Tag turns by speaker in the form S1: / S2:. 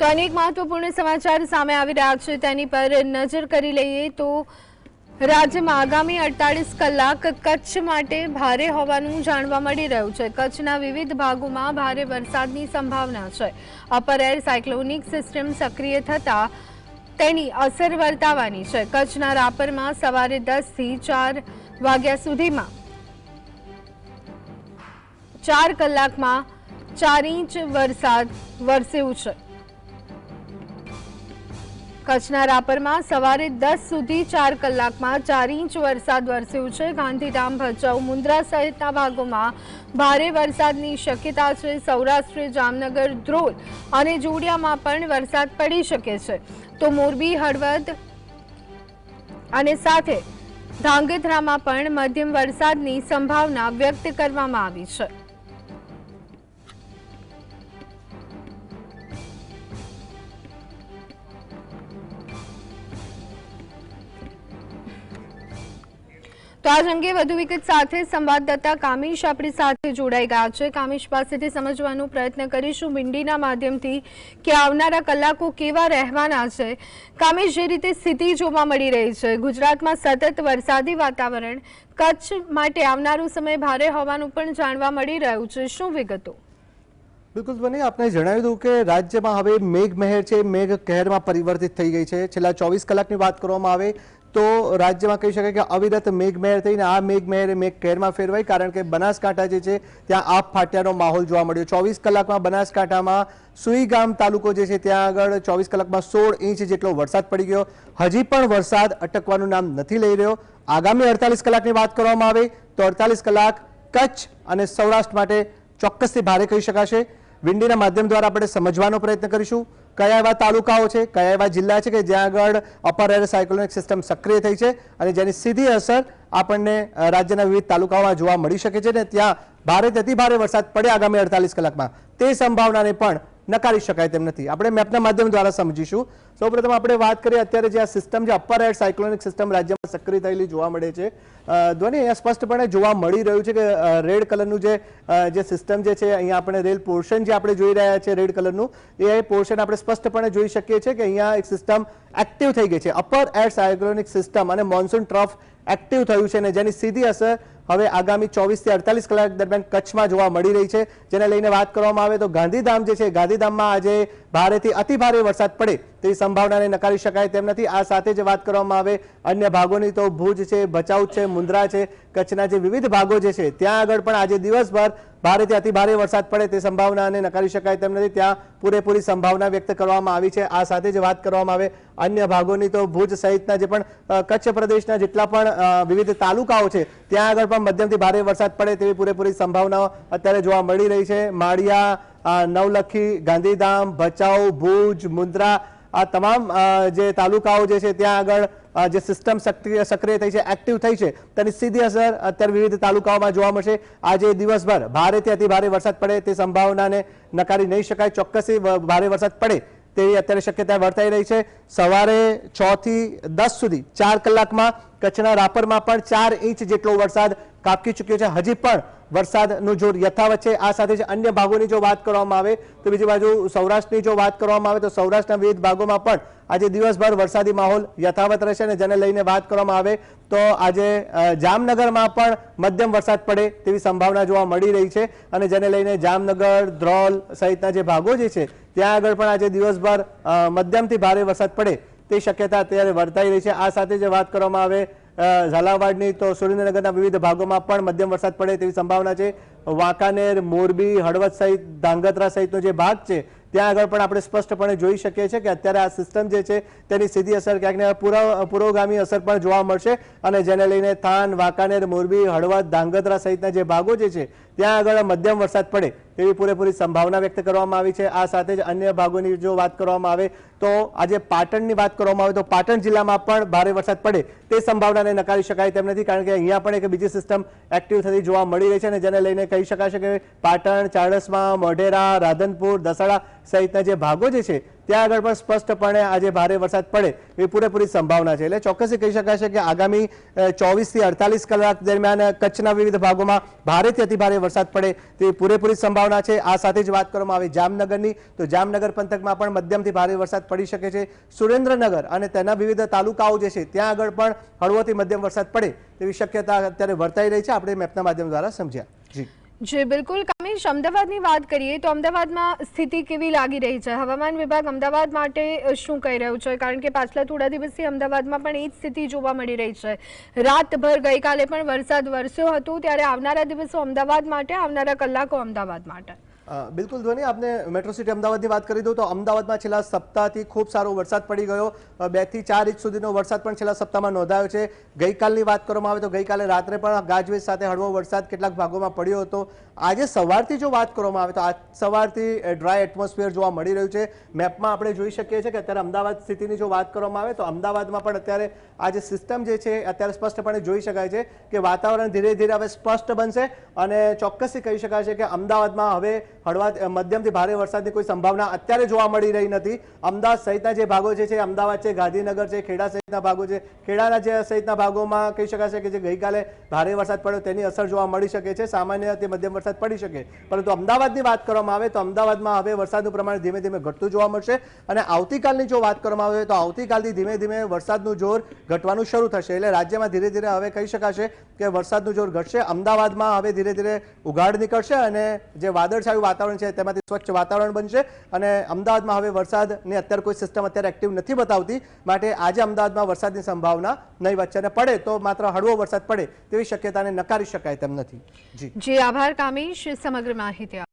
S1: તો અનેક મહત્વપૂર્ણ સમાચાર સામે આવી રહ્યા છે તેની પર નજર કરી લઈએ તો રાજ્યમાં આગામી 48 કલાક કચ્છ માટે ભારે હોવાનું જાણવા મળી રહ્યું છે। કચ્છના વિવિધ ભાગોમાં ભારે વરસાદની સંભાવના છે। અપર એર સાયક્લોનિક સિસ્ટમ સક્રિય થતા તેની અસર વર્તાવાની છે। કચ્છના રાપરમાં સવારે 10 થી 4 વાગ્યા સુધીમાં 4 કલાકમાં 4 ઇંચ વરસાદ વરસ્યો છે। કચ્છના રાપરમાં સવારે 10 સુધી 4 કલાકમાં 4 ઇંચ વરસાદ વરસ્યો છે। ગાંધીધામ, ભચાઉ, મુન્દ્રા સહિતના ભાગોમાં ભારે વરસાદની શક્યતા છે। સૌરાષ્ટ્ર, જામનગર, ધ્રોલ અને જોડિયામાં પણ વરસાદ પડી શકે છે તો મોરબી, હળવદ અને સાથે ધાંગધ્રામાં પણ મધ્યમ વરસાદની સંભાવના વ્યક્ત કરવામાં આવી છે। તો આજ અંગે વધુ વિગત સાથે સંવાદદાતા કામેશ આપણી સાથે જોડાઈ ગયા છે। કામેશ પાસેથી સમજવાનો પ્રયત્ન કરીશું મીંડીના માધ્યમથી કે આવનારા કલાકો કેવા રહેવાના છે। કામેશ, જે રીતે સ્થિતિ જોવા મળી રહી છે, ગુજરાતમાં સતત વરસાદી વાતાવરણ, કચ્છ માટે આવનારો સમય ભારે હોવાનું પણ જાણવા મળી રહ્યું છે, શું વિગતો?
S2: બિલકુલ બને આપને જણાવી દઉં કે રાજ્યમાં હવે મેઘમહેર છે, મેઘ કહેરમાં પરિવર્તિત થઈ ગઈ છે। છેલ્લા 24 કલાકની વાત કરવામાં આવે તો રાજ્યમાં કહી શકાય કે અવિરત મેઘમહેર થઈને આ મેઘમહેર મેઘ કહેરમાં ફેરવાઈ, કારણ કે બનાસકાંઠા જે છે ત્યાં આપ ફાટ્યાનો માહોલ જોવા મળ્યો। 24 કલાકમાં બનાસકાંઠામાં સુઈગામ તાલુકો જે છે ત્યાં આગળ 24 કલાકમાં 16 ઇંચ જેટલો વરસાદ પડી ગયો। હજી પણ વરસાદ અટકવાનું નામ નથી લઈ રહ્યો। આગામી 48 કલાકની વાત કરવામાં આવે તો 48 કલાક કચ્છ અને સૌરાષ્ટ્ર માટે ચોક્કસથી ભારે કહી શકાશે। વિંડીના માધ્યમ દ્વારા આપણે સમજવાનો પ્રયત્ન કરીશું કયા એવા તાલુકાઓ છે, કયા એવા જિલ્લા છે કે જ્યાં આગળ અપર એર સાયક્લોનિક સિસ્ટમ સક્રિય થઈ છે અને જેની સીધી અસર આપણને રાજ્યના વિવિધ તાલુકાઓમાં જોવા મળી શકે છે ને ત્યાં ભારેથી અતિ ભારે વરસાદ પડે આગામી 48 કલાકમાં તે સંભાવનાને પણ નકારી શકાય તેમ નથી। આપણે મેપના માધ્યમ દ્વારા સમજીશું। સૌપ્રથમ આપણે વાત કરીએ અત્યારે જે આ સિસ્ટમ છે અપર એર સાયક્લોનિક સિસ્ટમ રાજ્યમાં સક્રિય થયેલી જોવા મળે છે। ધ્વનિ અહીંયા સ્પષ્ટપણે જોવા મળી રહ્યું છે કે રેડ કલરનું જે સિસ્ટમ જે છે અહીંયા આપણે રેલ પોર્શન જે આપણે જોઈ રહ્યા છીએ રેડ કલરનું એ પોર્શન આપણે સ્પષ્ટપણે જોઈ શકીએ છીએ કે અહીંયા એક સિસ્ટમ એક્ટિવ થઈ ગઈ છે। અપર એર સાયક્લોનિક સિસ્ટમ અને મોન્સૂન ટ્રફ એક્ટિવ થયું છે અને જેની સીધી અસર હવે આગામી 24 થી 48 કલાક દરમિયાન કચ્છમાં જોવા મળી રહી છે। જેને લઈને વાત કરવામાં આવે તો ગાંધીધામ જે છે ગાંધીધામમાં આજે ભારેથી અતિ ભારે વરસાદ પડે તેવી સંભાવનાને નકારી શકાય તેમ નથી। આ સાથે જ વાત કરવામાં આવે અન્ય ભાગોની તો ભુજ છે, ભચાઉ છે, મુન્દ્રા છે, કચ્છના જે વિવિધ ભાગો જે છે ત્યાં આગળ પણ આજે દિવસભર ભારેથી અતિ ભારે વરસાદ પડે તે સંભાવનાને નકારી શકાય તેમ નથી। ત્યાં પૂરેપૂરી સંભાવના વ્યક્ત કરવામાં આવી છે। આ સાથે જ વાત કરવામાં આવે અન્ય ભાગોની તો ભુજ સહિતના જે પણ કચ્છ પ્રદેશના જેટલા પણ વિવિધ તાલુકાઓ છે ત્યાં આગળ પણ મધ્યમથી ભારે વરસાદ પડે તેવી પૂરેપૂરી સંભાવનાઓ અત્યારે જોવા મળી રહી છે। માળિયા, નવલખી, ગાંધીધામ, ભચાઉ, ભુજ, મુન્દ્રા આ તમામ જે તાલુકાઓ જે છે ત્યાં આગળ જે સિસ્ટમ સક્રિય થઈ છે, એક્ટિવ થઈ છે તેની સીધી અસર અત્યારે વિવિધ તાલુકાઓમાં જોવા મળશે। આજે દિવસભર ભારેથી અતિ ભારે વરસાદ પડે તે સંભાવનાને નકારી નહીં શકાય। ચોક્કસથી ભારે વરસાદ પડે તેવી અત્યારે શક્યતા વર્તાઈ રહી છે। સવારે 6 થી 10 સુધી 4 કલાકમાં કચ્છના રાપરમાં પણ 4 ઇંચ જેટલો વરસાદ કાપકી ચૂક્યો છે। હજી પણ વરસાદનું જોર યથાવત છે। આ સાથે જ અન્ય ભાગોની જો વાત કરવામાં આવે તો બીજી બાજુ સૌરાષ્ટ્રની જો વાત કરવામાં આવે તો સૌરાષ્ટ્રના વિવિધ ભાગોમાં પણ આજે દિવસભર વરસાદી માહોલ યથાવત રહેશે અને જેને લઈને વાત કરવામાં આવે તો આજે જામનગરમાં પણ મધ્યમ વરસાદ પડે તેવી સંભાવના જોવા મળી રહી છે અને જેને લઈને જામનગર, ધ્રોલ સહિતના જે ભાગો જે છે ત્યાં આગળ પણ આજે દિવસભર મધ્યમથી ભારે વરસાદ પડે તે શક્યતા અત્યારે વર્તાઈ રહી છે। આ સાથે જે વાત કરવામાં આવે ઝાલાવાડની તો સુરેન્દ્રનગરના વિવિધ ભાગોમાં પણ મધ્યમ વરસાદ પડે તેવી સંભાવના છે। વાંકાનેર, મોરબી, હળવદ સહિત ધાંગધ્રા સહિતનો જે ભાગ છે ત્યાં આગળ પણ આપણે સ્પષ્ટપણે જોઈ શકીએ છીએ કે અત્યારે આ સિસ્ટમ જે છે તેની સીધી અસર ક્યાંક ને પૂર્વગામી અસર પણ જોવા મળશે અને જેને લઈને થાન, વાંકાનેર, મોરબી, હળવદ, ધાંગધ્રા સહિતના જે ભાગો જે છે ત્યાં આગળ મધ્યમ વરસાદ પડે તેવી પૂરેપૂરી સંભાવના વ્યક્ત કરવામાં આવી છે। આ સાથે જ અન્ય ભાગોની જો વાત કરવામાં આવે તો આજે પાટણની વાત કરવામાં આવે તો પાટણ જિલ્લામાં પણ ભારે વરસાદ પડે તે સંભાવનાને નકારી શકાય તેમ નથી, કારણ કે અહીંયા પણ એક બીજી સિસ્ટમ એક્ટિવ થતી જોવા મળી રહી છે અને જેને લઈને કહી શકાશે કે પાટણ, ચાણસ્મા, મોઢેરા, રાધનપુર, દસાડા સહિતના જે ભાગો જે છે ત્યાં આગળ પણ સ્પષ્ટપણે આજે ભારે વરસાદ પડે એવી પૂરેપૂરી સંભાવના છે. એટલે ચોક્કસથી કહી શકાય છે કે આગામી 24 થી 48 કલાક દરમિયાન કચ્છના વિવિધ ભાગોમાં ભારેથી અતિભારે વરસાદ પડે તેવી પૂરેપૂરી સંભાવના છે. આ સાથે જ વાત કરવામાં આવે જામનગરની, તો જામનગર પંથકમાં પણ મધ્યમથી ભારે વરસાદ પડી શકે છે. સુરેન્દ્રનગર અને તેના વિવિધ તાલુકાઓ જે છે ત્યાં આગળ પણ હળવોથી મધ્યમ વરસાદ પડે તેવી શક્યતા અત્યારે વર્તાઈ રહી છે. આપણે મેપના માધ્યમ દ્વારા સમજ્યા.
S1: જી બિલકુલ. કામેશ, અમદાવાદની વાત કરીએ તો અમદાવાદમાં સ્થિતિ કેવી લાગી રહી છે? હવામાન વિભાગ અમદાવાદ માટે શું કહી રહ્યું છે? કારણ કે પાછલા થોડા દિવસથી અમદાવાદમાં પણ એ જ સ્થિતિ જોવા મળી રહી છે. રાતભર ગઈકાલે પણ વરસાદ વરસ્યો હતો, ત્યારે આવનારા દિવસો અમદાવાદ માટે, આવનારા કલાકો અમદાવાદ માટે?
S2: બિલકુલ ધ્વની, આપને મેટ્રો સિટી અમદાવાદની વાત કરી દઉં તો અમદાવાદમાં છેલ્લા સપ્તાહથી ખૂબ સારો વરસાદ પડી ગયો. 2 થી 4 ઇંચ સુધીનો વરસાદ પણ છેલ્લા સપ્તાહમાં નોંધાયો છે. ગઈકાલની વાત કરવામાં આવે તો ગઈકાલે રાત્રે પણ ગાજવીજ સાથે હળવો વરસાદ કેટલાક ભાગોમાં પડ્યો હતો. આજે સવારથી જો વાત કરવામાં આવે તો આજ સવારથી ડ્રાય એટમોસ્ફિયર જોવા મળી રહ્યું છે. મેપમાં આપણે જોઈ શકીએ છીએ કે અત્યારે અમદાવાદ સ્થિતિની જો વાત કરવામાં આવે તો અમદાવાદમાં પણ અત્યારે આ જે સિસ્ટમ જે છે અત્યારે સ્પષ્ટપણે જોઈ શકાય છે કે વાતાવરણ ધીરે ધીરે હવે સ્પષ્ટ બનશે અને ચોક્કસથી કહી શકાય છે કે અમદાવાદમાં હવે હળવા મધ્યમથી ભારે વરસાદની કોઈ સંભાવના અત્યારે જોવા મળી રહી નથી. અમદાવાદ સહિતના જે ભાગો છે, અમદાવાદ છે, ગાંધીનગર છે, ખેડા સહિતના ભાગો છે, ખેડાના જે સહિતના ભાગોમાં કહી શકાય છે કે જે ગઈકાલે ભારે વરસાદ પડ્યો તેની અસર જોવા મળી શકે છે. સામાન્ય તે મધ્યમ વરસાદ પડી શકે, પરંતુ અમદાવાદની વાત કરવામાં આવે તો અમદાવાદમાં હવે વરસાદનું પ્રમાણ ધીમે ધીમે ઘટતું જોવા મળશે. અને આવતીકાલની જો વાત કરવામાં આવે તો આવતીકાલથી ધીમે ધીમે વરસાદનું જોર ઘટવાનું શરૂ થશે. એટલે રાજ્યમાં ધીરે ધીરે હવે કહી શકાશે કે વરસાદનું જોર ઘટશે. અમદાવાદમાં હવે ધીરે ધીરે ઉઘાડ નીકળશે અને જે વાદળછાયું વાતાવરણ છે તેમાંથી સ્વચ્છ વાતાવરણ બનશે. અને અમદાવાદમાં હવે વરસાદની અત્યારે કોઈ સિસ્ટમ અત્યારે એક્ટિવ નથી બતાવતી, માટે આજે અમદાવાદમાં વરસાદની સંભાવના નહીં વચ્ચે, અને પડે તો માત્ર હળવો વરસાદ પડે તેવી શક્યતાને નકારી શકાય તેમ નથી.
S1: જી આભાર કામેશ સમગ્ર માહિતી.